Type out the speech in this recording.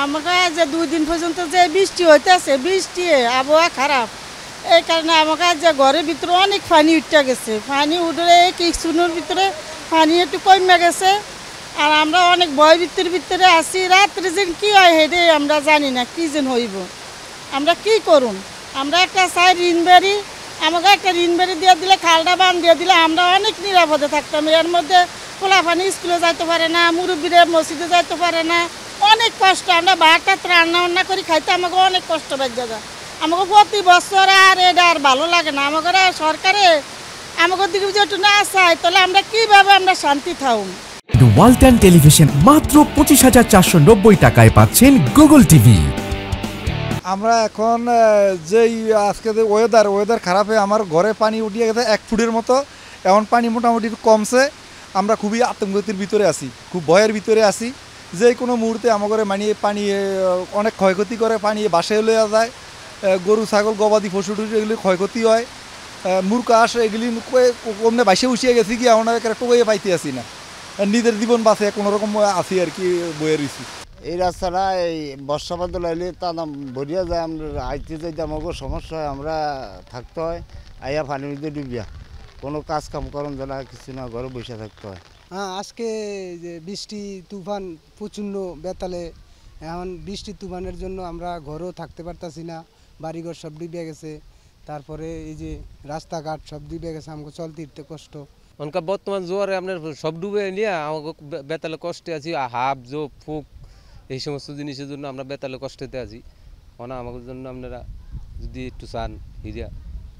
আমাকে যে 2 দিন পর্যন্ত যে বৃষ্টি হইতেছে, বৃষ্টি আবহাওয়া খারাপ, এই কারণে আমাকে যে ঘরের ভিতরে অনেক পানি উঠে গেছে। পানি উঠলে কিছুর ভিতরে পানি একটু কমে গেছে। আর আমরা অনেক ভয় ভিতরে আছি। রাত্রে যে কী হয় হেঁটে আমরা জানি না, কী যেন হইব, আমরা কি করুন। আমরা একটা চাই ঋণ বাড়ি, আমাকে একটা ঋণ বাড়ি দিয়ে দিলে, খালটা বান দিয়ে দিলে আমরা অনেক নিরাপদে থাকতাম। এর মধ্যে পোলাপানি স্কুলে যাইতে পারে না, মুরব্বীরা মসজিদে যাইতে পারে না, অনেক কষ্ট। আমরা ভাতটা রান্না করি খাইতে আমাকে অনেক কষ্ট বেজে যায়। আমাকে প্রতি বছর আর এটা আর ভালো লাগে না। আমাকে সরকারে আমাকে দিকে যদি একটু না চায়, তাহলে আমরা কীভাবে আমরা শান্তি থাকুন। ওয়ালটন টেলিভিশন মাত্র 25,490 টাকায় পাচ্ছেন গুগল টিভি। আমরা এখন যেই আজকে যে ওয়েদার খারাপে আমার ঘরে পানি উঠিয়ে গেছে 1 ফুটের মতো। এখন পানি মোটামুটি কমছে। আমরা খুবই আতঙ্কের ভিতরে আছি, খুব ভয়ের ভিতরে আছি। যে কোনো মুহূর্তে আমাদের পানি অনেক ক্ষয়ক্ষতি করে, পানি বাসায় লইয়া যায়। গরু ছাগল গবাদি পশু টুসু এগুলি ক্ষয়ক্ষতি হয়। মূর্খাস এগুলি কমনে বাইসে উঠিয়ে গেছি কি আমরা টোকাইয়ে পাইতে আসি না। নিজের জীবন বাঁচে কোনোরকম আছি আর কি, বয়ে রয়েছি। এই রাস্তাটা এই বর্ষা বাদল আইলে তা ভরিয়া যায়, আমরা আইতে যাইতে আমাকে সমস্যা হয়, আমরা থাকতে হয় আইয়া পানির মধ্যে ডুবিয়া, কোনো কাজ কাম করুন না, কিছু না, ঘরে বসে থাকতে হয়। হ্যাঁ, আজকে যে বৃষ্টি তুফান প্রচণ্ড বেতালে, এখন বৃষ্টি তুফানের জন্য আমরা ঘরেও থাকতে পারতাছি না, বাড়িঘর সব ডুবে গেছে। তারপরে এই যে রাস্তাঘাট সব ডুবে গেছে, আমাকে চলতে ইতে কষ্ট। অনকা বর্তমান জোয়ারে আপনার সব ডুবে নিয়ে আমাকে বেতালে কষ্টে আছি। হাফ জোপ ফুক এই সমস্ত জিনিসের জন্য আমরা বেতালে কষ্টতে আছি। আমাদের জন্য আপনারা যদি একটু চান হিরিয়া